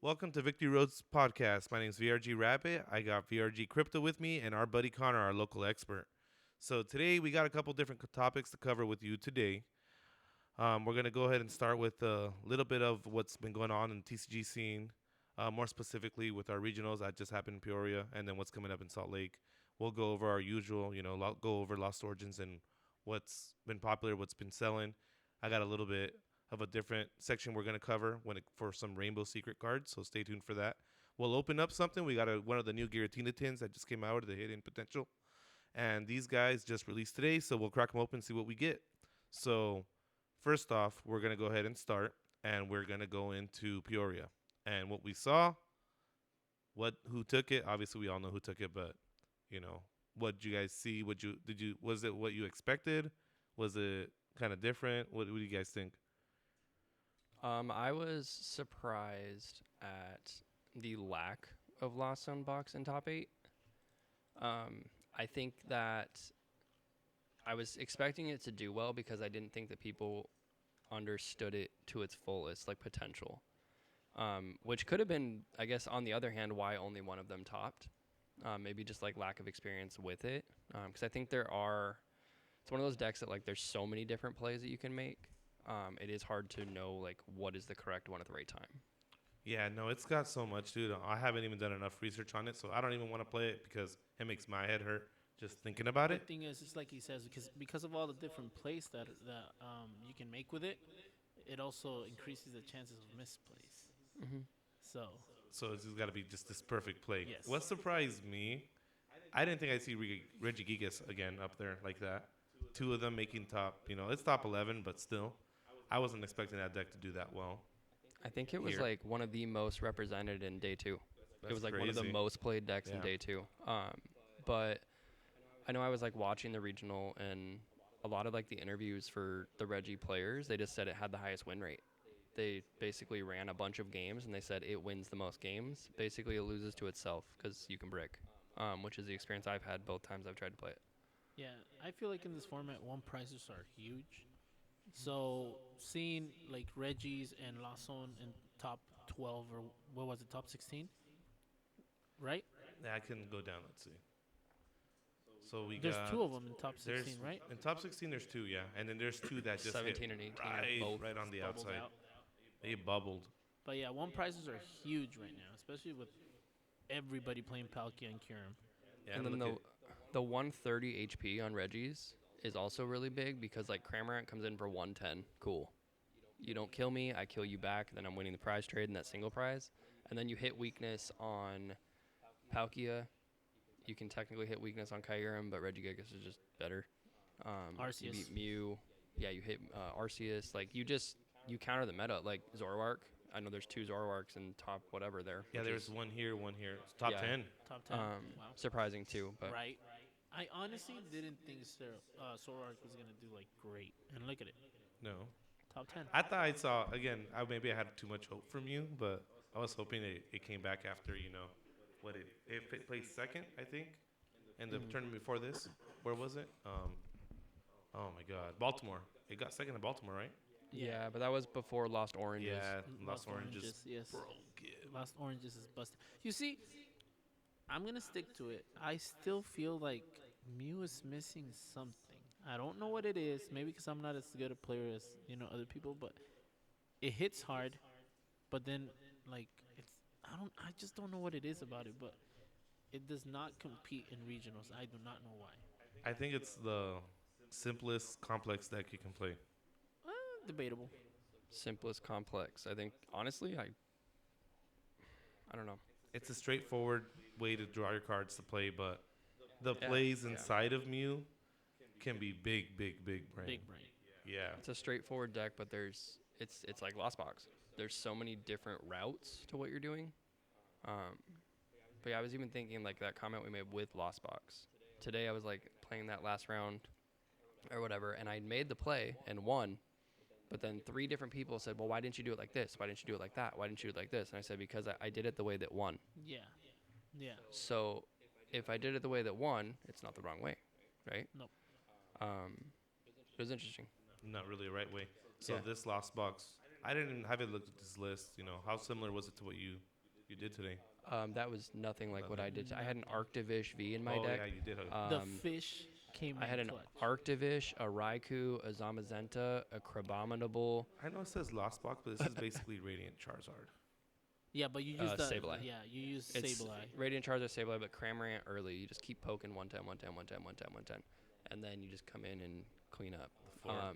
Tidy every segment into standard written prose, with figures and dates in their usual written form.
Welcome to Victory Road's podcast. My name is VRG Rabbit. I got VRG Crypto with me and our buddy Connor, our local expert. So today we got a couple different topics to cover with you today. We're going to go ahead and start with a little bit of what's been going on in the TCG scene, more specifically with our regionals that just happened in Peoria, and then what's coming up in Salt Lake. We'll go over our usual, go over Lost Origins and what's been popular, what's been selling. I got a little bit of a different section we're going to cover for some Rainbow Secret cards, so stay tuned for that. We'll open up something. We got one of the new Giratina tins that just came out of the Hidden Potential, and these guys just released today, so we'll crack them open and see what we get. So first off, we're going to go ahead and start, and we're going to go into Peoria. And what we saw, who took it, obviously we all know who took it, but, what did you guys see? Was it what you expected? Was it kind of different? What do you guys think? I was surprised at the lack of Lost Zone box in top 8. I think that I was expecting it to do well because I didn't think that people understood it to its fullest, potential. Which could have been, I guess, on the other hand, why only one of them topped. Maybe just lack of experience with it. Because I think it's one of those decks that there's so many different plays that you can make. It is hard to know what is the correct one at the right time. Yeah, no, it's got so much, dude. I haven't even done enough research on it, so I don't even want to play it because it makes my head hurt just thinking about it. The thing is, it's like he says, because of all the different plays that you can make with it, it also increases the chances of misplays. Mm-hmm. So it's got to be just this perfect play. Yes. What surprised me, I didn't think I'd see Reggie Gigas again up there like that. Two of them making top, it's top 11, but still. I wasn't expecting that deck to do that well. I think it was one of the most represented in day 2. That's it was crazy. One of the most played decks in day 2. But I know I was watching the regional, and a lot of the interviews for the Reggie players, they just said it had the highest win rate. They basically ran a bunch of games, and they said it wins the most games. Basically, it loses to itself because you can brick, which is the experience I've had both times I've tried to play it. Yeah, I feel like in this format, one prices are huge. So seeing Reggie's and Lawson in top 12 or what was it, top 16, right? Yeah, I can go down. Let's see. So there's two of them in top 16, right? In top 16, there's two, yeah, and then there's two that just 17 and 18 are both right on the bubbled outside. out. They bubbled. But yeah, one prices are huge right now, especially with everybody playing Palkia and Kyurem. Yeah, and then the 130 HP on Reggie's is also really big because Cramorant comes in for 110. Cool. You don't kill me, I kill you back, then I'm winning the prize trade in that single prize. And then you hit weakness on Palkia. You can technically hit weakness on Kyurem, but Regigigas is just better. Arceus. You beat Mew. Yeah, you hit Arceus. You counter the meta. Zoroark. I know there's 2 Zoroarks in top whatever there. Yeah, there's one here. It's top 10. Top 10. Wow. Surprising too. But Right. I honestly didn't think Zoroark was going to do great. And look at it. No. Top 10. I thought I saw, again, maybe I had too much hope from you, but I was hoping it came back after, it placed second, I think, in the tournament before this. Where was it? Oh, my God. Baltimore. It got second in Baltimore, right? yeah, but that was before Lost Oranges. Yeah, Lost Oranges. Yes. Broke it. Lost Oranges is busted. You see, I'm going to stick to it. I still feel like Mew is missing something. I don't know what it is. Maybe because I'm not as good a player as, other people, but it hits hard. But then, I just don't know what it is about it, but it does not compete in regionals. I do not know why. I think it's the simplest complex deck you can play. Debatable. Simplest complex. I think, honestly, I don't know. It's a straightforward way to draw your cards to play, but the plays inside of Mew can be big brain. Big brain. Yeah. It's a straightforward deck, but it's like Lost Box. There's so many different routes to what you're doing. But yeah, I was even thinking that comment we made with Lost Box. Today I was playing that last round or whatever, and I made the play and won. But then 3 different people said, well, why didn't you do it like this? Why didn't you do it like that? Why didn't you do it like this? And I said, because I did it the way that won. Yeah. Yeah. So if I did it the way that won, it's not the wrong way, right? Nope. It was interesting. Not really the right way. So this Lost Box, I didn't have it looked at this list. How similar was it to what you you did today? That was nothing like what I Nothing. did. I had an Arctivish V in my Oh deck. yeah, you did. The Um, fish came I had in an clutch. Arctivish, a Raikou, a Zamazenta, a Crabominable, I know it says Lost Box, but this is basically Radiant Charizard. Yeah, but you use the Sableye. yeah, you use It's Sableye. Radiant Charizard, Sableye, but Cramorant early. You just keep poking 110, 110, 110, 110, 110, and then you just come in and clean up.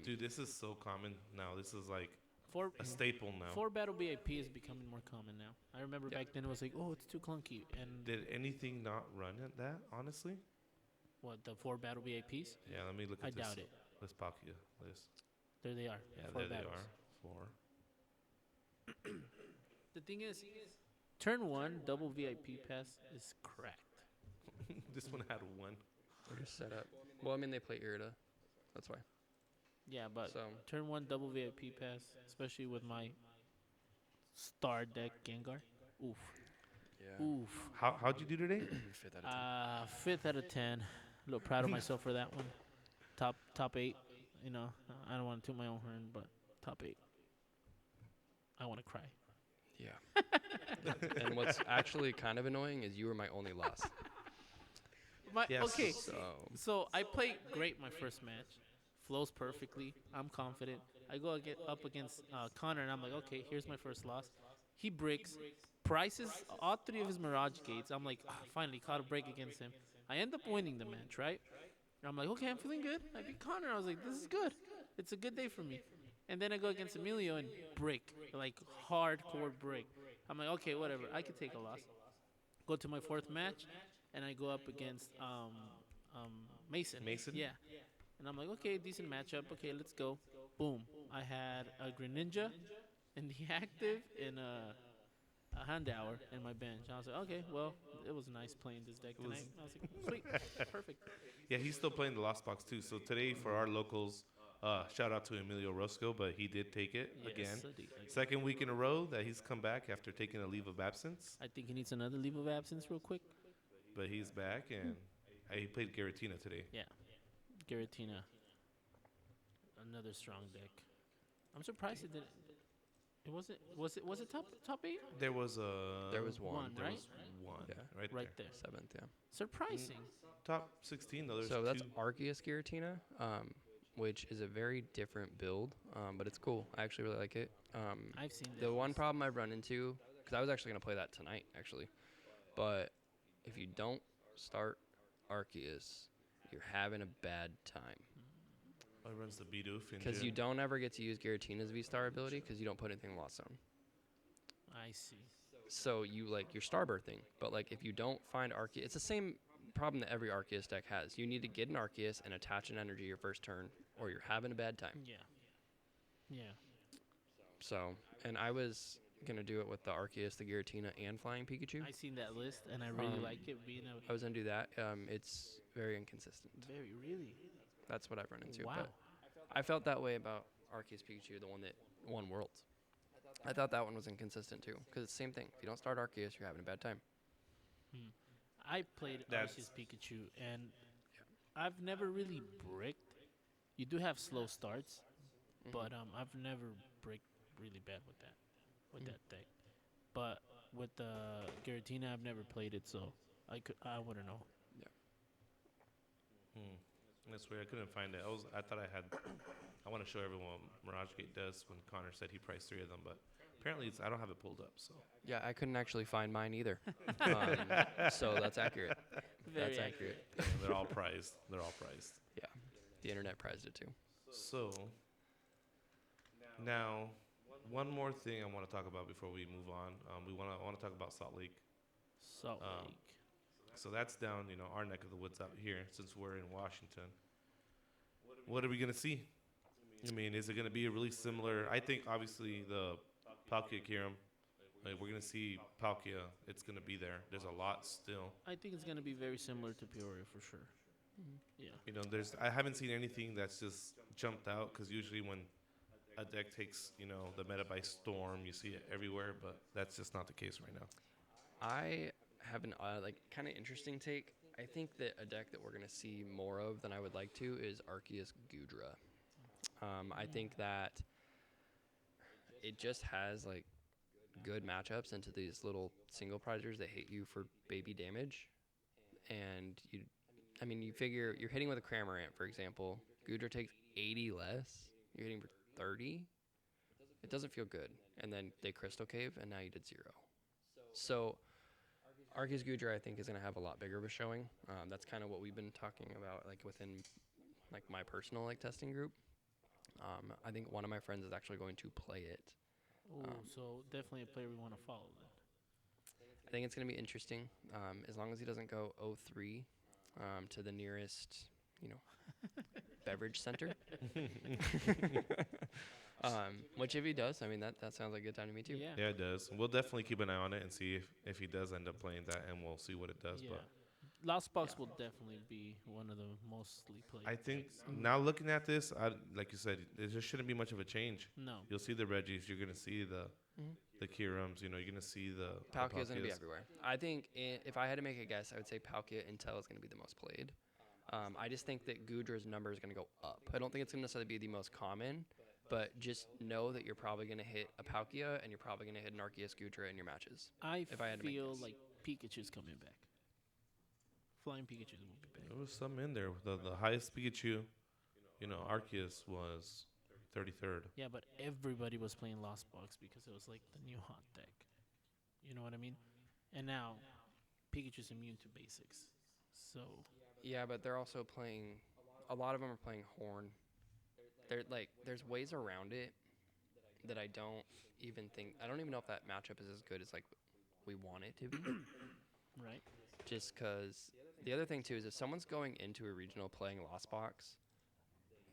Dude, this is so common now. This is like Four a staple now. four battle BIP is becoming more common now. I remember Yeah. back then it was like, oh, it's too clunky. And Did anything not run at that? Honestly, what the 4 battle BAPs? yeah. Let me look at I this. doubt it. This Palkia list. There they are. Yeah, four there battles. they are. 4. The thing is, turn 1 double VIP pass is cracked. This one had 1. We're just set up. Well, I mean, they play Irida. That's why. Yeah, but So, turn 1 double VIP pass, especially with my star deck Gengar. Oof. yeah. Oof. How'd you do today? 5th out of 10. 5th out of 10. A little proud of myself for that one. Top 8. You know, I don't want to toot my own horn, but top 8. I want to cry. Yeah. And what's actually kind of annoying is you were my only loss. Yes. Okay, So, so I played great my first match. Flows perfectly. I'm confident. I go up against Connor, and I'm like, okay, here's my first loss. He breaks, prices all 3 of his Mirage Gates. I'm like, finally caught a break against him. I end up winning the match, right? And I'm like, okay, I'm feeling good. I beat Connor. I was like, this is good. It's a good day for me. And then I go against Emilio and break, like hardcore break. I'm like, okay, whatever. I could take a loss. Go to my 4th match, and I go up against Mason. Mason? Yeah. And I'm like, okay, decent matchup. Okay, let's go. Boom. I had a Greninja in the active and a Houndour in my bench. I was like, okay, well, it was nice playing this deck tonight. I was like, sweet, perfect. Yeah, he's still playing the Lost Box too. So today for our locals, shout out to Emilio Roscoe, but he did take it again. Yes, I did. Second week in a row that he's come back after taking a leave of absence, I think he needs another leave of absence real quick. but he's back and he played Garatina today. Yeah. Giratina. Another strong deck. I'm surprised it didn't. It wasn't. Was it top 8? There was there was one. One, there right? was one Yeah. right There. 7th, yeah. Surprising. Top 16 though. There's So that's 2. Arceus Giratina, which is a very different build, but it's cool. I actually really like it. I've seen that. The one problem I've run into, because I was actually going to play that tonight, actually, but if you don't start Arceus, you're having a bad time. Oh, he runs the Bidoof Because you don't ever get to use Giratina's V-Star ability because you don't put anything in Lost Zone. I see. So you, like, you're star birthing, but, like, if you don't find Arceus, it's the same problem that every Arceus deck has. You need to get an Arceus and attach an energy your first turn, or you're having a bad time. Yeah. Yeah. So, and I was going to do it with the Arceus, the Giratina, and Flying Pikachu. I seen that list and I really Um, like it being I was going to do that. It's very inconsistent. very really. That's what I've run into. Wow. But I felt that way about Arceus Pikachu, the one that won Worlds. I thought that one was inconsistent too, because it's the same thing. If you don't start Arceus, you're having a bad time. I played That's- Arceus Pikachu and I've never really bricked. You do have slow starts, but I've never bricked really bad with that deck. But with the Giratina, I've never played it, so I wouldn't know. That's weird. I couldn't find it. I thought I had. I want to show everyone what Mirage Gate does when Connor said he priced 3 of them, but apparently I don't have it pulled up. So Yeah, I couldn't actually find mine either. So that's accurate. Very That's accurate. they're all prized. They're all prized. Yeah, the internet prized it too. So now, one more thing I want to talk about before we move on. I want to talk about Salt Lake. Salt Um, Lake. So that's down, our neck of the woods out here. Since we're in Washington, what are we gonna see? I mean, is it gonna be a really similar? I think obviously the Palkia Kyurem, like we're gonna see Palkia. It's gonna be there. There's a lot still. I think it's gonna be very similar to Peoria for sure. Yeah. I haven't seen anything that's just jumped out because usually when a deck takes, the meta by storm, you see it everywhere. But that's just not the case right now. I have an kind of interesting take. I think that a deck that we're going to see more of than I would like to is Arceus Gudra. I think that it just has like good matchups into these little single prizers that hit you for baby damage. And you figure you're hitting with a Cramorant, for example. Goodra takes 80 less. You're hitting for 30. It doesn't feel good. And then they Crystal Cave, and now you did 0. So Arceus Goodra, I think, is going to have a lot bigger of a showing. That's kind of what we've been talking about, like within like my personal like testing group. I think one of my friends is actually going to play it. Oh, so definitely a player we want to follow then. I think it's going to be interesting, as long as he doesn't go 0-3 to the nearest, beverage center. Which if he does, I mean, that sounds like a good time to me too. Yeah. Yeah, it does. We'll definitely keep an eye on it and see if he does end up playing that, and we'll see what it does. Yeah. But Lost Box will definitely be one of the mostly played. I think decks. now looking at this, like you said, there just shouldn't be much of a change. No. You'll see the Reggies. You're gonna see the Kirums. You're gonna see the Palkia is going to be Palkias. everywhere. I think if I had to make a guess, I would say Palkia Intel is going to be the most played. I just think that Goodra's number is going to go up. I don't think it's going to necessarily be the most common, but just know that you're probably going to hit a Palkia and you're probably going to hit an Arceus Goodra in your matches. If I had to make feel guess. like Pikachu's coming back. Flying Pikachu's will be back. There was some in there. The highest Pikachu, Arceus was 33rd. Yeah, but everybody was playing Lost Box because it was like the new hot deck. You know what I mean? And now Pikachu's immune to basics. So Yeah, but they're also playing. A lot of them are playing Horn. There's ways around it that I don't even know if that matchup is as good as like we want it to be. right? Just because the other thing too is if someone's going into a regional playing Lost Box,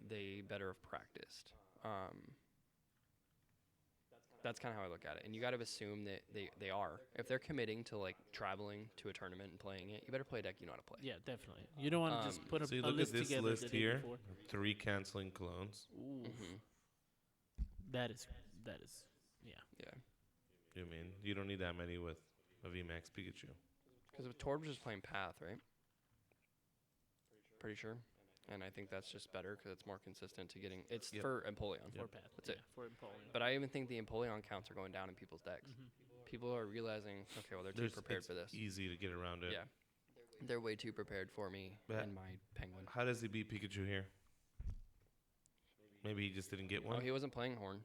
they better have practiced. That's kind of how I look at it, and you got to assume that they are. If they're committing to like traveling to a tournament and playing it, you better play a deck you know how to play. Yeah, definitely. You don't want to just put So a you look list at this together list the day here. before. 3 canceling clones. Ooh, Mm-hmm. that is, yeah. Yeah, You mean you don't need that many with a VMAX Pikachu? because if Torb just playing Path, right? Pretty sure. And I think that's just better because it's more consistent to getting. It's Yep. for Empoleon. For Path. That's yeah, it. for Empoleon. But I even think the Empoleon counts are going down in people's decks. Mhm. People are realizing, okay, well, they're too prepared it's for this. easy to get around it. Yeah. They're way too prepared for me But- and my Penguin. How does he beat Pikachu here? Maybe he just didn't get Oh, one. he wasn't playing Horn.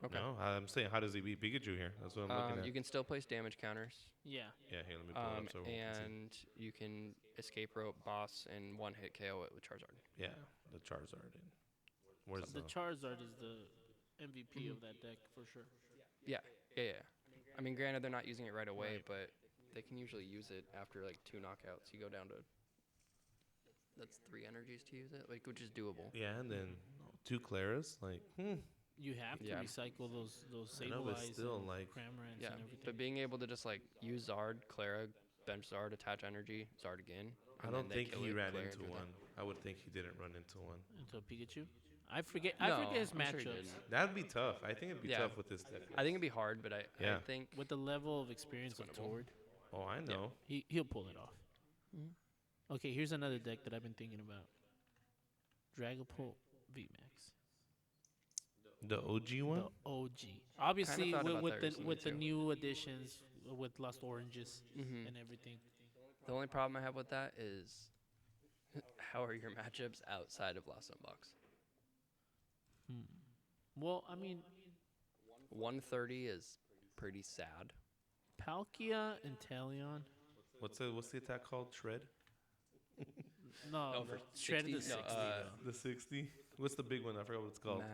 Okay. No, I'm saying how does he beat Pikachu here? That's what I'm looking at. You can still place damage counters. Yeah. Yeah, here, let me pull it up so we can see. And you can escape rope boss and one hit KO it with Charizard. Yeah, the Charizard. Where's The Charizard is the MVP of that deck for sure. Yeah. I mean, granted, they're not using it right away, Right. but they can usually use it after like 2 knockouts. You go down to. That's 3 energies to use it, like, which is doable. Yeah, and then 2 Claras. Like, You have to Yeah. recycle those I know, Sable but Eyes still, and like- Cramorants Yeah, and everything. but being able to just like use Zard, Clara, bench Zard, attach energy, Zard again. I and don't then they think kill he it, ran Clara into do that. one. I would think he didn't run into one. Into Pikachu. I forget No, his I'm sure he matchups. didn't. That'd be tough. I think it'd be Yeah. tough with this deck. I think it'd be hard, but I Yeah. think With the level of experience It's of winnable. Tord, Oh, I know. he'll pull it off. Mhm. Okay, here's another deck that I've been thinking about. Dragapult VMAX. The OG one? The OG. Obviously, thought about with that the recently, with the too. new additions, with Lost Oranges Mhm. and everything. the only problem I have with that is how are your matchups outside of Lost Unbox? Well, I mean, 130 is pretty sad. Palkia and Talion. What's the attack called? Shred? No, Oh, for Shredded the 60? 60. No, though. The 60? What's the big one? I forgot what it's called. Nah.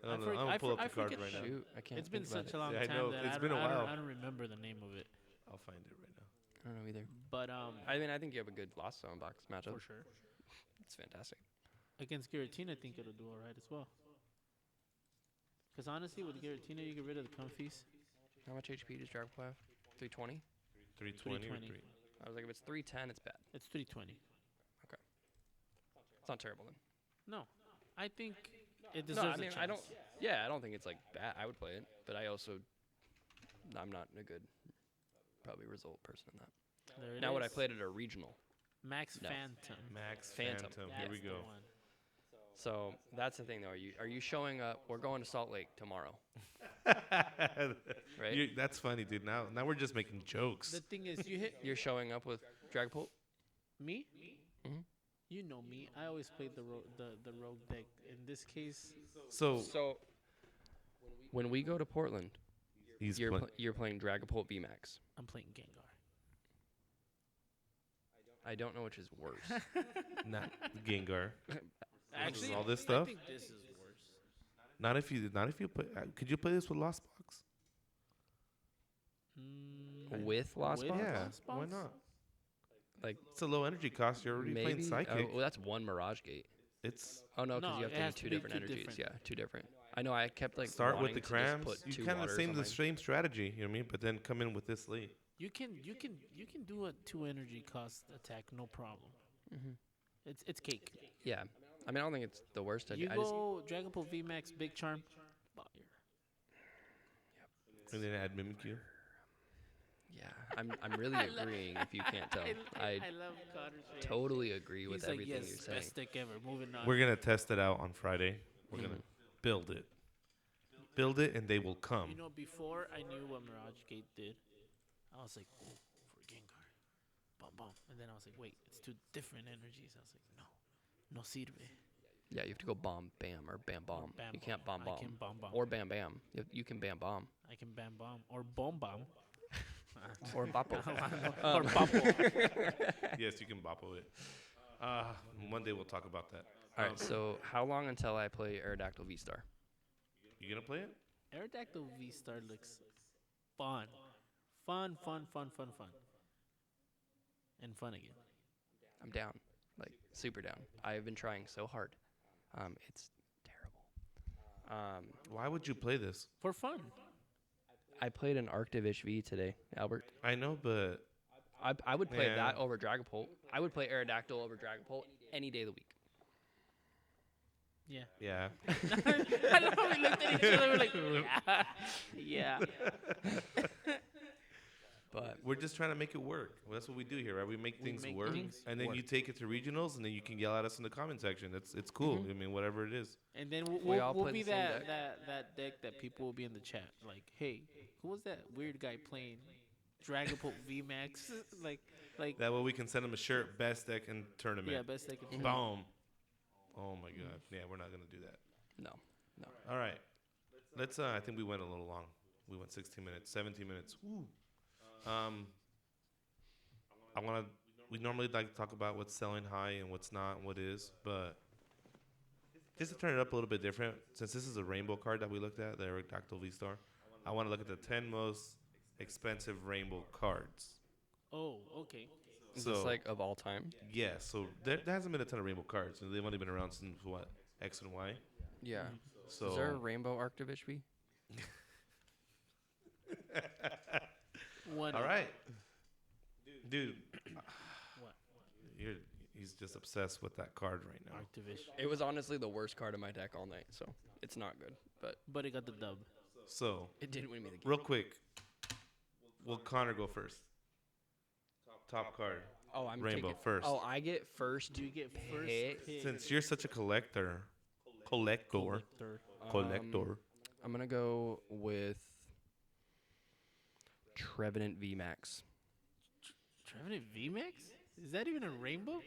I don't know. forg- I'm I gonna pull for- up I the card forget right now. Shoot, I can't It's been think about such it. a long Yeah, I time know. that It's I, been don't, a I, don't, while. I don't remember the name of it. I'll find it right now. I don't know either. But I mean, I think you have a good Lost Unbox matchup. for sure. It's fantastic. Against Giratina, I think it'll do all right as well. Because honestly, with Giratina, you get rid of the comfies. How much HP does Dragapult have? 320? 320 or 320. 3? I was like, if it's 310, it's bad. It's 320. It's not terrible then. No, I think it No, deserves I a mean, chance. I don't. Yeah, I don't think it's like bad. I would play it, but I also, I'm not a good, probably result person in that. There it Now, would I is. play it at a regional? Max No. Phantom. Max Phantom. Phantom. That's Here we the go. one. So that's the thing, though. Are you showing up? We're going to Salt Lake tomorrow, right? That's funny, dude. Now we're just making jokes. The thing is, you hit You're showing up with Dragapult? me. Mhm. You know me. I always played the rogue deck. In this case, So So when we go to Portland, he's you're playing Dragapult VMAX. I'm playing Gengar. I don't know which is worse. not Gengar. Actually, all this I stuff? think this is worse. Not if you play. Could you play this with Lost Box? With Lost Box? Yeah, Lost why Box? not? Like It's a low energy cost. You're already maybe. playing Psychic. Well, that's one Mirage Gate. It's Oh no, because No, you have it to has do to two be different two energies. different. Yeah, two different. I know. I kept like start with wanting the to just crams. put You two kind of waters the on my- same strategy. You know what I mean? But then come in with this late. You can do a 2 energy cost attack, no problem. Mhm. It's cake. Yeah, I mean I don't think it's the worst idea. You I just go Dragapult VMAX Big Charm. Fire. And then add Mimikyu. yeah, I'm really agreeing. If you can't tell, I love Connor's reaction. totally agree with He's like, everything yes, you're saying. best deck ever. Moving on. We're gonna test it out on Friday. We're gonna build it. Build it, and they will come. You know, before I knew what Mirage Gate did, I was like, oh, for Gengar. Bum bum. And then I was like, wait, it's 2 different energies. I was like, no sirve. Yeah, you have to go bomb bam or bam bomb. Bam You can't bomb I bomb. can bomb bomb. Or bam bam. You can bam bomb. I can bam bomb. Or bomb bomb. Or boppo. Or boppo. Yes, you can boppo it. One day we'll talk about that. All right. So how long until I play Aerodactyl V-Star? You gonna play it? Aerodactyl V-Star looks fun. Fun. And fun again. I'm down. Like super down. I've been trying so hard. It's terrible. Why would you play this? For fun. I played an Arctivish V today, Albert. I know, but I would play Yeah. that over Dragapult. I would play Aerodactyl over Dragapult any day of the week. Yeah. yeah. I love how we looked at each other. We're like, yeah. But We're just trying to make it work. Well, that's what we do here, right? We make things make work, things and then you work. take it to regionals, and then you can yell at us in the comment section. It's cool. Mhm. I mean, whatever it is. And then We all we'll play be the same that, deck. that deck that people will be in the chat. Like, hey, who was that weird guy playing Dragapult VMAX? like That way we can send them a shirt, best deck in tournament. yeah, best deck in Mhm. Boom. Oh my God. Yeah, we're not gonna do that. no. All right. Let's. I think we went a little long. We went 16 minutes, 17 minutes. Woo. I want to. We normally like to talk about what's selling high and what's not, and what is, but just to turn it up a little bit different, since this is a rainbow card that we looked at, the Aerodactyl V-Star, I want to look at the 10 most expensive rainbow cards. Oh, okay. Is So this like of all time? yeah, so there hasn't been a ton of rainbow cards. They've only been around since what, X and Y. Yeah. So Is there a rainbow Arctivish V? One. all right, dude. What? He's just obsessed with that card right now. Arctivish. It was honestly the worst card in my deck all night, so it's not good. But But it got the dub. So it didn't win me the game. real quick, will Connor go first? Top card. Oh, I'm Rainbow taking, first. Oh, I get first. Do you get first pick? pick? Since you're such a collector. Collector. I'm gonna go with Trevenant VMAX. Trevenant VMAX? Is that even a rainbow?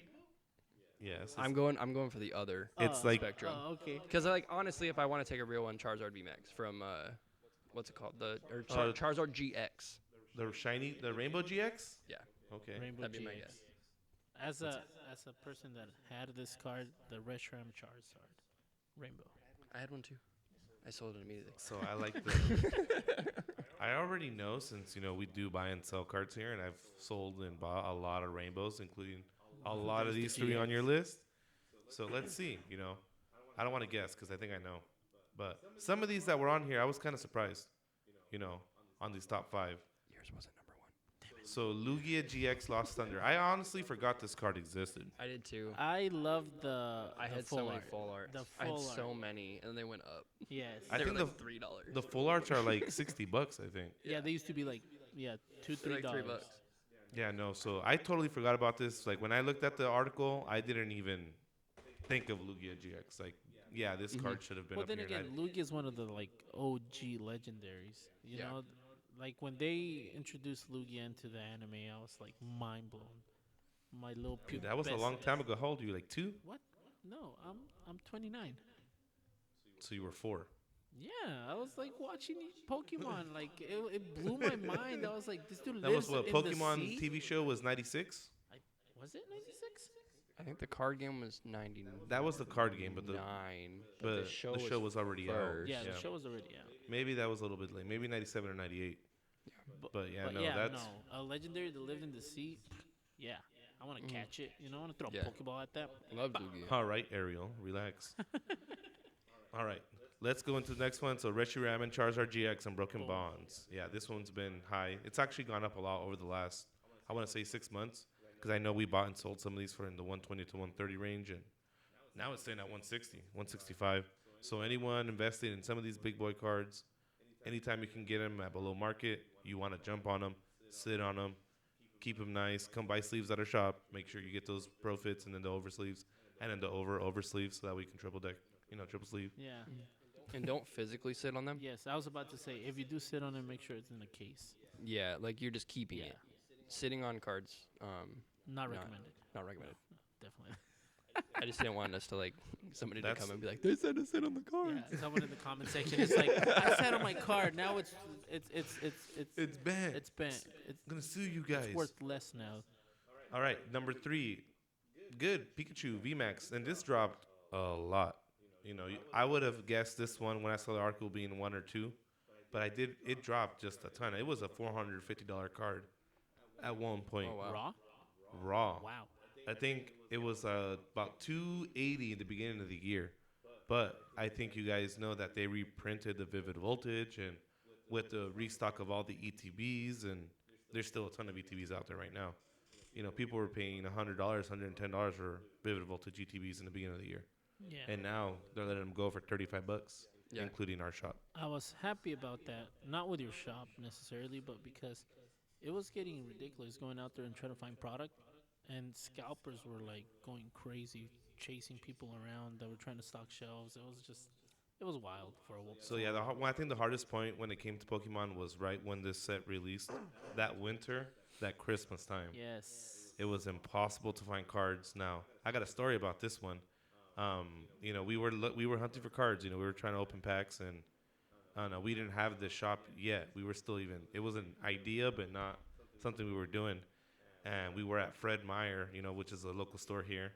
Yes. I'm going for the other It's like spectrum. Oh, okay. Because like honestly, if I want to take a real one, Charizard VMAX from what's it called? Charizard GX. the Rainbow GX. Yeah, Okay. Rainbow that'd be my GX. guess. As a person that had this card, the Reshiram Charizard. Rainbow. I had one too. I sold it immediately. So I like the. I already know, since we do buy and sell cards here, and I've sold and bought a lot of rainbows, including a lot of these three on your list. So let's see. I don't want to guess because I think I know, but some of these that were on here, I was kind of surprised. On these top 5. Yours wasn't number 1. So Lugia GX Lost Thunder. I honestly forgot this card existed. I did too. I love the. I the had full so many art. full arts. The I had full so art. many, and then they went up. Yes. I They think were like $3. The full arts are like $60, I think. Yeah, they used to be like $2, They're $3. like $3. Yeah, no. So I totally forgot about this. Like when I looked at the article, I didn't even think of Lugia GX. Like, yeah, this Mhm. card should have been Well, up then here. again, Lugia is one of the like OG legendaries. You Yeah. know, like when they introduced Lugia into the anime, I was like mind blown. My little Dude, that was a long time ago. How old are you? Like 2? What? No, I'm 29. So you were 4. Yeah, I was like watching Pokemon. Like it blew my mind. I was like, this dude That was lives what in the Pokemon sea. TV show was 96. I, was it 96? I think the card game was 99. That was the card game, but the show was already out. first. Yeah, Yeah. the show was already out. Maybe that was a little bit late. Maybe 97 or 98. But yeah, But no, yeah, that's no, a legendary that lived in the sea. Yeah, I want to catch it. You know, I want to throw Yeah. a Pokeball at that. Love Lugia. all right. Ariel, relax. All right, let's go into the next one. So Reshiram and Charizard GX and Broken Boom. Bonds. Yeah, this one's been high. It's actually gone up a lot over the last, I want to say 6 months, because I know we bought and sold some of these for in the 120 to 130 range, and now it's staying at 160, 165. So anyone investing in some of these big boy cards, anytime you can get them at below market, you want to jump on them, sit on them, keep them nice. Come buy sleeves at our shop. Make sure you get those profits and then the over sleeves and then the over sleeves so that we can triple deck, triple sleeve. Yeah. And don't physically sit on them. Yes, I was about to say if you do sit on it, make sure it's in a case. Yeah, like you're just keeping Yeah. it. Sitting on cards, Not No. recommended. not recommended. Definitely. I just didn't want us to like somebody to That's- come and be like, they said to sit on the cards. Yeah, someone in the comment section is like, I sat on my card. Now it's It's bad. it's bent. I'm gonna sue you guys. It's worth less now. All right, number 3, good Pikachu VMAX, and this dropped a lot. I would have guessed this one when I saw the article being 1 or 2, but it dropped just a ton. It was a $450 card at one point. Oh, wow. Raw? Raw. Wow. I think it was about 280 in the beginning of the year, but I think you guys know that they reprinted the Vivid Voltage and with the restock of all the ETBs, and there's still a ton of ETBs out there right now. People were paying $100, $110 for Vivid Voltage ETBs in the beginning of the year, Yeah. and now they're letting them go for $35, Yeah. including our shop. I was happy about that. Not with your shop necessarily, but because it was getting ridiculous going out there and trying to find product. And scalpers were like going crazy, chasing people around that were trying to stock shelves. It was wild for a while. So yeah, I think the hardest point when it came to Pokemon was right when this set released, that winter, that Christmas time. Yes. It was impossible to find cards. Now, I got a story about this one. We were hunting for cards. We were trying to open packs, and we didn't have the shop yet. We were still it was an idea, but not something we were doing. And we were at Fred Meyer, which is a local store here,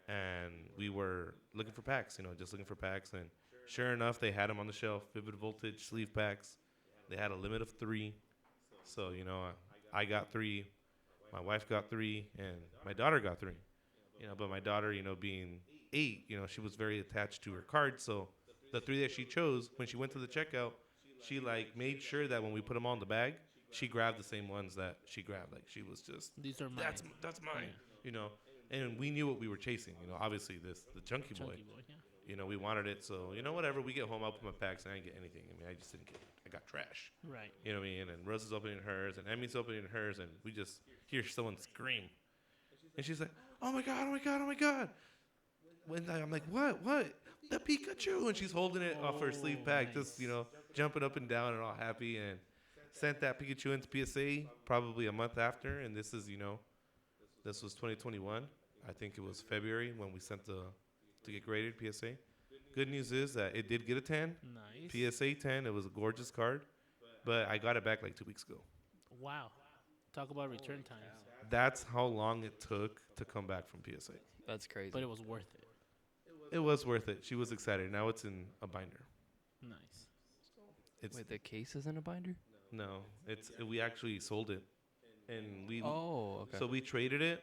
and we were looking for packs. Just looking for packs, and sure enough, they had them on the shelf. Vivid Voltage sleeve packs. They had a limit of 3, so I got 3. My wife got 3, and my daughter got 3. But my daughter, being 8, she was very attached to her cards. So the 3 that she chose, when she went to the checkout, she made sure that when we put them all in the bag, she grabbed the same ones that she grabbed. Like she was just, These are mine. that's mine. And we knew what we were chasing. Obviously the chunky boy. Chunky boy, yeah. We wanted it. So whatever. We get home, I open my packs, and I didn't get anything. I just didn't get it. I got trash. Right. You know what I mean? And Rose is opening hers, and Emmy's opening hers, and we just hear someone scream. And she's like, oh my God, oh my God, oh my God. I'm like, what? The Pikachu. And she's holding it off her sleeve pack, nice. just, jumping up and down and all happy. And sent that Pikachu into PSA probably a month after. And this is, this was 2021. I think it was February when we sent to get graded PSA. Good news is that it did get a 10. Nice. PSA 10. It was a gorgeous card. But I got it back like 2 weeks ago. Wow. Talk about return times. That's how long it took to come back from PSA. That's crazy. But it was worth it. It was worth it. She was excited. Now it's in a binder. Nice. It's Wait, the case is in a binder? no. We actually sold it, and we Oh, okay. so we traded it,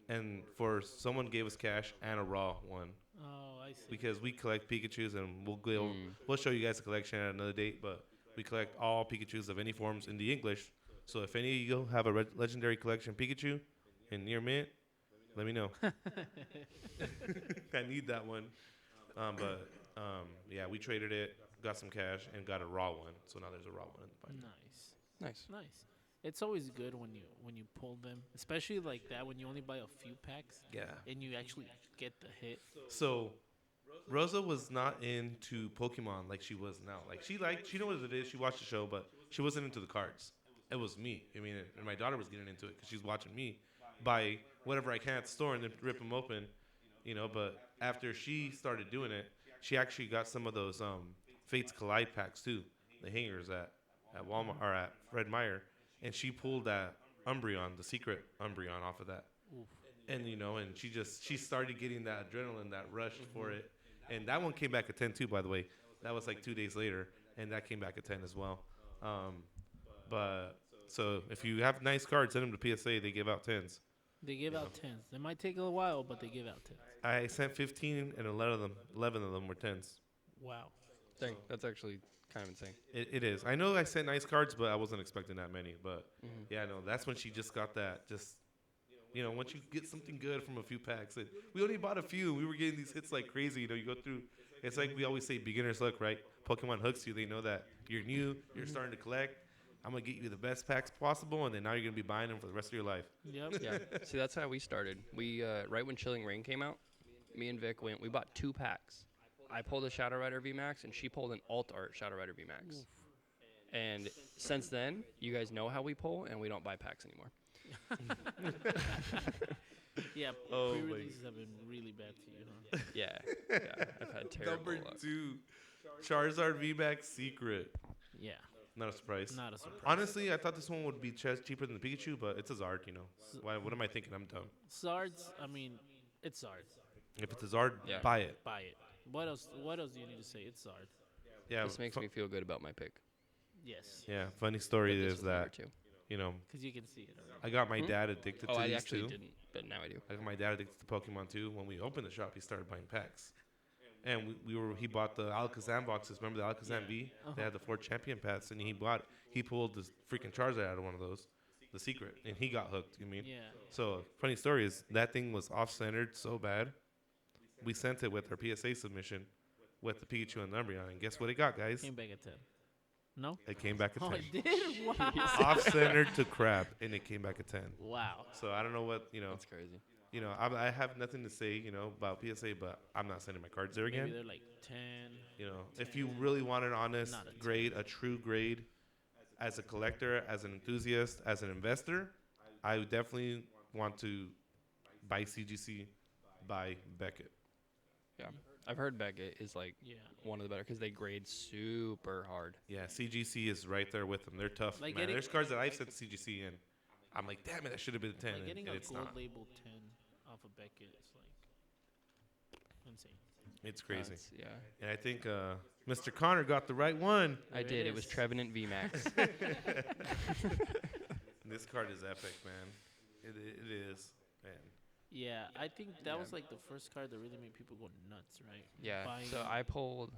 and someone gave us cash and a raw one Oh, I see. because we collect Pikachu's, and Mm. we'll show you guys the collection at another date. But we collect all Pikachu's of any forms in the English. So if any of you have a legendary collection Pikachu in near mint, let me know. I need that one. Yeah, we traded it, got some cash, and got a raw one. So now there's a raw one in the binder. Nice. Nice. Nice. It's always good when you pull them, especially like that when you only buy a few packs Yeah. and you actually get the hit. So Rosa was not into Pokemon like she was now. Like she knew what it is. She watched the show, but she wasn't into the cards. It was me. I mean, and my daughter was getting into it because she's watching me buy whatever I can at the store and then rip them open, But after she started doing it, she actually got some of those Fates Collide packs too, the hangers at Walmart or at Fred Meyer, and she pulled that Umbreon, the secret Umbreon, off of that. Oof. And and she started getting that adrenaline, that rush for it, and that one came back at 10 too. By the way, that was like 2 days later, and that came back at 10 as well. But so if you have nice cards, send them to PSA. They give out 10s. They give out tens. They might take a while, but they give out tens. I sent 15, and 11 of them were 10s. Wow. Dang, that's actually kind of insane. It is. I know I sent nice cards, but I wasn't expecting that many. But yeah, no, that's when she just got that. Just once you get something good from a few packs, and we only bought a few. We were getting these hits like crazy. You go through. It's like we always say, beginner's luck, right? Pokemon hooks you. They know that you're new, you're starting to collect. I'm gonna get you the best packs possible, and then now you're gonna be buying them for the rest of your life. Yep. Yeah. See, that's how we started. We right when Chilling Reign came out, me and Vic went. We bought 2 packs. I pulled a Shadow Rider VMAX, and she pulled an Alt Art Shadow Rider VMAX. Oof. And since then, you guys know how we pull, and we don't buy packs anymore. Yeah, Oh, pre-releases have been really bad to you, huh? Yeah, I've had terrible Number luck. 2, Charizard VMAX Secret. Yeah, Not a surprise. not a surprise. Honestly, I thought this one would be cheaper than the Pikachu, but it's a Zard. What am I thinking? I'm dumb. Zards, I mean, it's Zards. If it's a Zard, Yeah. buy it. Buy it. What else? What else do you need to say? It's Zard. Yeah. This makes me feel good about my pick. Yes, Yeah. Funny story But this is was number that 2. because you can see it. Already. I got my dad addicted to Oh, I these actually too. didn't, but now I do. I got my dad addicted to Pokemon too. When we opened the shop, he started buying packs, and he bought the Alakazam boxes. Remember the Alakazam V? They had the 4 champion packs, and he pulled this freaking Charizard out of one of those, the secret, and he got hooked. Yeah. So funny story is that thing was off-centered so bad, we sent it with our PSA submission with the Pikachu and the Umbreon, and guess what it got, guys? Came back at 10. No? It came back at Oh, 10. it did? Wow. Off-centered to crap, and it came back at 10. Wow. So I don't know what That's crazy. I have nothing to say, about PSA, but I'm not sending my cards there Maybe again. they're like 10. If you really want an honest Not a 10. grade, a true grade, as a collector, as an enthusiast, as an investor, I would definitely want to buy CGC, buy Beckett. Yeah. I've heard Beckett is like Yeah. one of the better because they grade super hard. Yeah, CGC is right there with them. They're tough, Like man. getting- There's cards that I've sent CGC in. I'm like, damn it, that should have been a 10, Like getting and a it's gold not. label 10 off of Beckett is like insane. It's crazy. Yeah. And I think Mr. Connor got the right one. I There it did. It was is. Trevenant VMAX. This card is epic, man. It is, man. Yeah, I think that Yeah. was like the first card that really made people go nuts, right? Yeah. Buying- So I pulled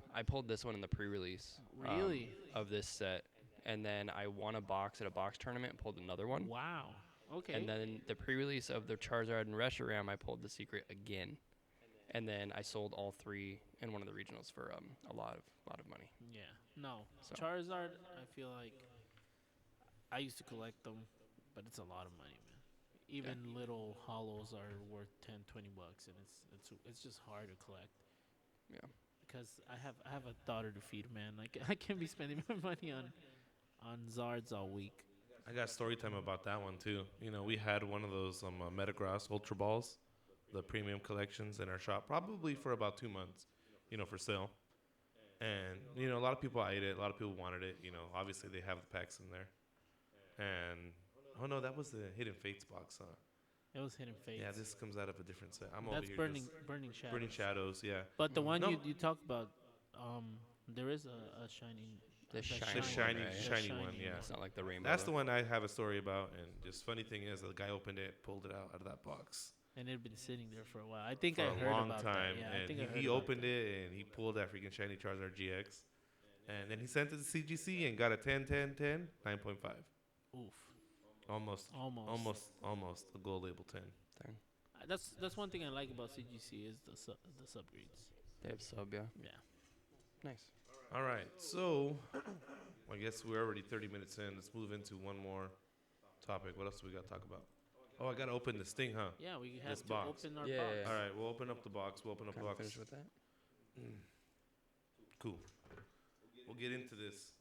this one in the pre-release. Really? Of this set, and then I won a box at a box tournament and pulled another one. Wow. Okay. And then the pre-release of the Charizard and Reshiram, I pulled the secret again, and then I sold all 3 in one of the regionals for a lot of money. Yeah. No. So. Charizard, I feel like I used to collect them, but it's a lot of money, man. Even little hollows are worth 10, $20, and it's just hard to collect. Yeah. Because I have a daughter to feed, man. Like I can't be spending my money on Zards all week. I got story time about that one too. We had one of those Metagross Ultra Balls, the premium collections in our shop, probably for about 2 months, for sale. And a lot of people ate it. A lot of people wanted it. Obviously they have the packs in there. And oh no, that was the Hidden Fates box, huh? It was Hidden Fates. Yeah, this comes out of a different set. I'm over That's here Burning just Shadows. Burning Shadows. Yeah, But the one No. you talk about, there is a shining. The a shiny one, right? shiny one. Yeah, It's not like the rainbow. that's the though. one I have a story about. And just funny thing is, the guy opened it, pulled it out of that box. And it had been sitting there for a while. I think For I a heard long about time, that. Yeah, I and think I heard he about opened that. it and he pulled that freaking shiny Charizard GX, and then he sent it to CGC and got a 10, 10, 10, 9.5. Oof. Almost a gold label 10. Thing. That's one thing I like about CGC is the subgrades. They have sub, yeah. Yeah. Nice. All right, so I guess we're already 30 minutes in. Let's move into one more topic. What else do we got to talk about? Oh, I got to open this thing, huh? Yeah, we have This to box. open our Yeah, box. yeah, All right, we'll open up the box. We'll open up the Kind of box. finish with that. Cool. We'll get into this.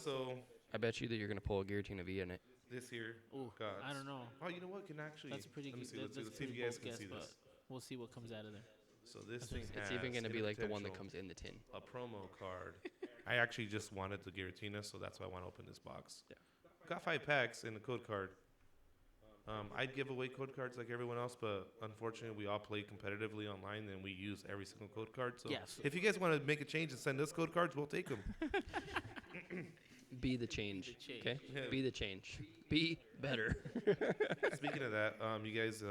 So I bet you that you're gonna pull a Giratina V in it. this here Ooh, got. I don't know. Oh, you know what? Can actually. That's a pretty Let me good. see. Let's see. That's Let's see if pretty you guys bold can guess, see but this. we'll see what comes out of there. So this That's thing what has It's even gonna be like the one that potential, comes in the tin. a promo card. I actually just wanted the Giratina, so that's why I want to open this box. Yeah. Got 5 packs and a code card. I'd give away code cards like everyone else, but unfortunately, we all play competitively online, and we use every single code card. So Yes. if you guys want to make a change and send us code cards, we'll take them. Be the change. the change. Okay. Yeah. Be the change. Be better. Speaking of that, you guys,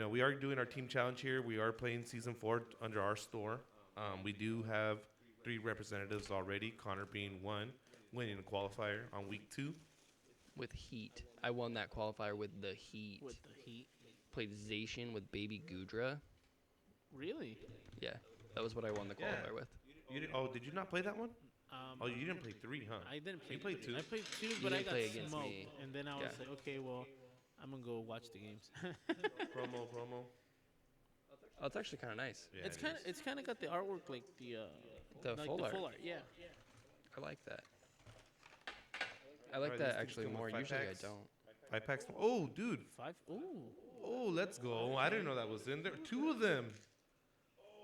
we are doing our team challenge here. We are playing season 4 under our store. We do have 3 representatives already. Connor being one, winning a qualifier on week 2. With heat. I won that qualifier with the heat. With the heat. Played Zacian with Baby Gudra. Really? Yeah. That was what I won the Yeah. qualifier with. Did you not play that one? Um, Oh, you didn't play 3, huh? I didn't play. You played 2. I played 2, but I didn't got play against smoked. me. And then I was Yeah. like, okay, well, I'm gonna go watch the games. promo. Oh, it's actually kind of nice. Yeah, it's it kind of is. it's kind of got the artwork like the like full the art. full art. Yeah. I like that. I like Alright, that these things actually come with more. 5 Usually packs? I don't. 5 packs. Oh, dude. 5. Ooh. Oh, let's go. I didn't know that was in there. 2 of them.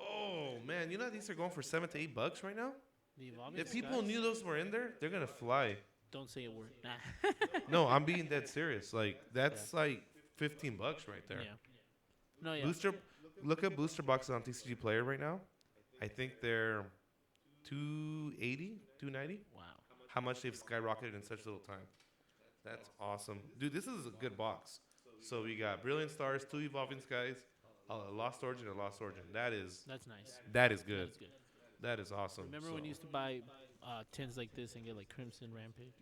Oh, man. You know these are going for $7 to $8 right now? The evolving If people skies? knew those were in there, they're going to fly. Don't say a word. Nah. No, I'm being dead serious. Like, that's like $15 right there. Yeah. No, yeah. Booster, look at booster boxes on TCG Player right now. I think they're $280, $290. Wow. How much they've skyrocketed in such little time. That's awesome. Dude, this is a good box. So we got Brilliant Stars, 2 Evolving Skies, a Lost Origin, a Lost Origin. That is That's nice. good. That's good. That is awesome. Remember when you used to buy tins like this and get like Crimson Rampage?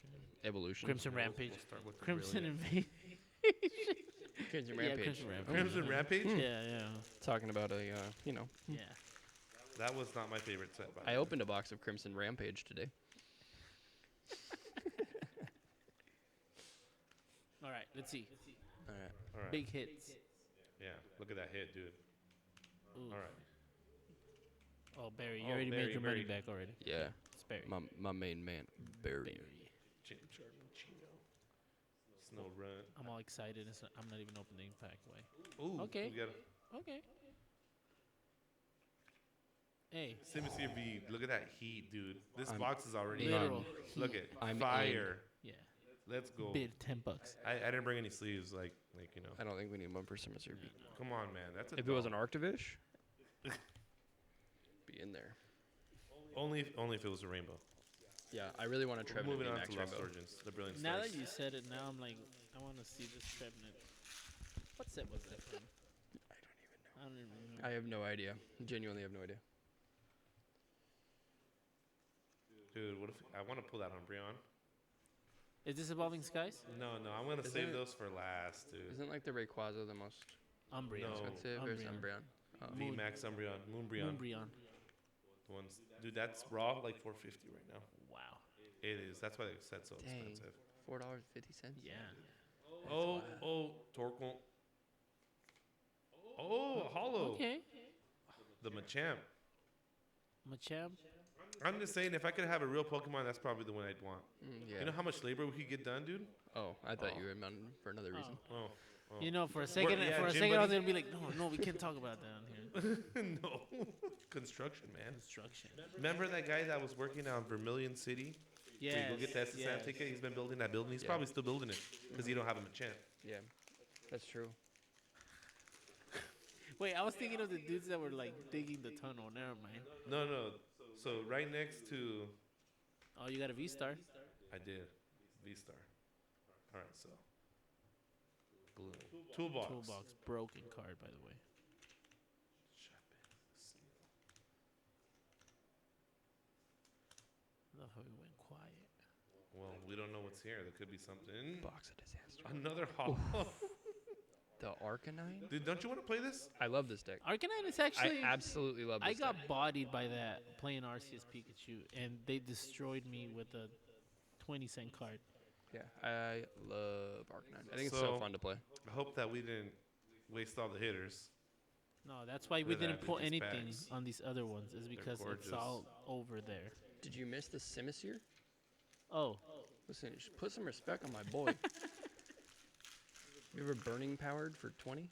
Evolution. Crimson Rampage. We'll start with the Crimson Brilliant. Invasion. Crimson Yeah, Rampage. Crimson Rampage. Crimson Rampage? Yeah. Talking about a, Yeah. That was not my favorite set. By the I way. opened a box of Crimson Rampage today. All right. Let's see. All right. All right. Big hits. Yeah, look at that hit, dude. Ooh. All right. Oh, Barry, you Oh, already Barry, made your money Barry. back already. Yeah. It's Barry. My main man, Barry. Barry. Snow Run. I'm all excited. I'm not even opening pack way. Ooh. Okay. We got Okay. Hey. Similar V. Look at that heat, dude. This I'm box is already Literal. on. Look at I'm fire. Yeah. Let's go. Bid $10. I didn't bring any sleeves, like you know. I don't think we need one for Similar V. Come on, man. That's a If it was an dog. Arctivish, be in there. only if it was a rainbow. Yeah, I really want to Trevenant Moving V on Max to Lost Rainbow. Origins, the Brilliant Now Stars. that you said it, now I'm like, I want to see this Trevenant. What set was that from? I don't even know. I have no idea. Genuinely have no idea. Dude, what if I want to pull that Umbreon? Is this Evolving Skies? No, I'm gonna Isn't save it- those for last, dude. Isn't like the Rayquaza the most Umbreon. No. expensive? Or is Umbreon. Umbreon? Oh. V Max Umbreon, Moonbreon. Umbreon. The ones, dude, that's raw like 450 right now. Wow. It is. That's why the set's so Dang. expensive. $4.50. Yeah. Oh, Torkoal. Oh, Hollow. Okay. The Machamp. Machamp. I'm just saying, if I could have a real Pokemon, that's probably the one I'd want. Yeah. You know how much labor we could get done, dude? Oh, I thought Oh. you were meant for another reason. Oh. You know, for a second, yeah, I was Gym gonna Buddy. be like, no, we can't talk about that on here. No. Construction, man. Construction. Remember that guy that was working on Vermilion City? Yeah. So you go get the SSM ticket. He's been building that building. He's Yeah. probably still building it because you don't have a Machamp. Yeah, that's true. Wait, I was thinking of the dudes that were like digging the tunnel. Never mind. No. So right next to, Oh, you got a V-Star. I did, V-Star. All right, so. Glue. Toolbox. Toolbox. Broken card, by the way. Love how it went quiet. Well, we don't know what's here. There could be something. Box of disaster. Another hollow. The Arcanine? Dude, don't you want to play this? I love this deck. Arcanine is actually. I absolutely love this I got deck. bodied by that playing Arceus Pikachu, and they destroyed me with a 20-cent card. Yeah, I love Arcanine. I think it's so So fun to play. I hope that we didn't waste all the hitters. No, that's why we Look at didn't that, put these anything bags. on these other ones. Is because it's gorgeous. all over there. Did you miss the Simisear? Oh, Listen, you should put some respect on my boy. You ever burning powered for 20?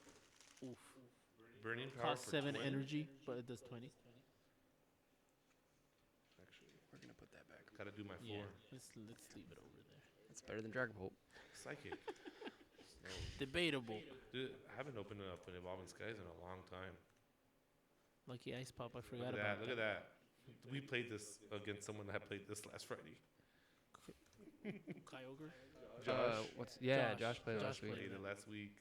oof. Burning power Cost for 7 20? energy, but it does 20. Actually, We're gonna put that back. gotta do my Yeah, 4. let's leave it over there. That's better than Dragapult. Psychic. No. Debatable. Dude, I haven't opened it up in Evolving Skies in a long time. Lucky Ice Pop, I Look forgot at about that. Look at that. We played this against someone that played this last Friday. Kyogre. Josh. Josh played Josh last week. Played it last week.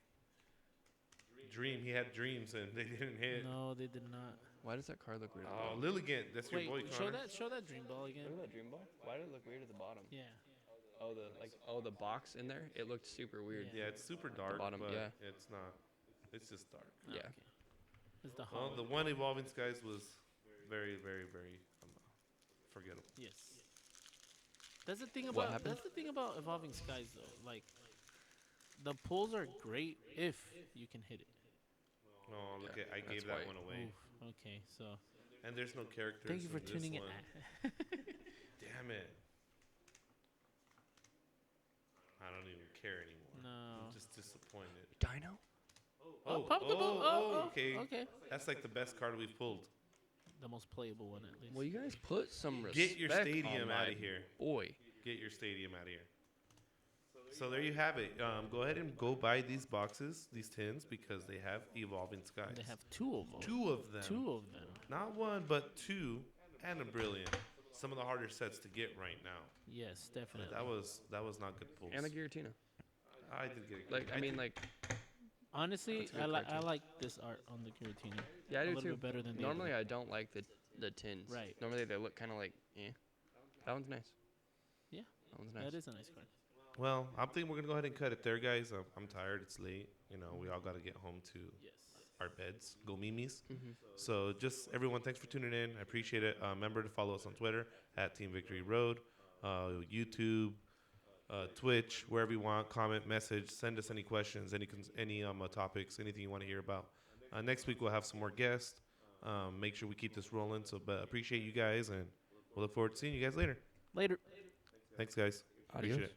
Dream. He had dreams and they didn't hit. No, they did not. Why does that card look weird? Oh, Lilligant. That's your Wait, boy, show Connor. that dream ball again. Look at that dream ball. Why did it look weird at the bottom? Yeah. The box in there. It looked super weird. Yeah, it's super dark, bottom, but yeah. it's not. It's just dark. Yeah. Okay. It's the Well, hollow. the one Evolving Skies was very, very, very forgettable. Yes. That's the thing What about happened? that's the thing about Evolving Skies though. Like the pulls are great if you can hit it. Oh, look Yeah, at I that's gave that why- one away. Oof, okay, so And there's no characters. thank you for in this tuning in. one. Damn it. I don't even care anymore. No. I'm just disappointed. Dino? Oh, pop the ball. Oh, okay. okay. That's like the best card we've pulled. The most playable one at least. Well, you guys put some respect Get your stadium on out my of here. boy. Get your stadium out of here. So there you have it. Go ahead and go buy these boxes, these tins, because they have Evolving Skies. They have two of them. two of them. Two of them. Not one, but two, and a brilliant. Some of the harder sets to get right now. Yes, But definitely. that was not good pulls. And the Giratina. I did get it. Like, I mean, like, Honestly, That's a good I card, I too. like this art on the Giratina. yeah, I a do little too. bit better than the Normally, other. I don't like the tins. Right. Normally, they look kind of like, eh. That one's nice. Yeah. That one's nice. That is a nice card. Well, I'm thinking we're gonna go ahead and cut it there, guys. I'm tired. It's late. You know, we all got to get home to Yes. our beds. Go mimis. Mm-hmm. So just everyone, thanks for tuning in. I appreciate it. Remember to follow us on Twitter at Team Victory Road, YouTube, Twitch, wherever you want. Comment, message, send us any questions, any topics, anything you want to hear about. Next week we'll have some more guests. Make sure we keep this rolling. So, but appreciate you guys, and we'll look forward to seeing you guys later. Later. Thanks, guys. Adios. Appreciate it.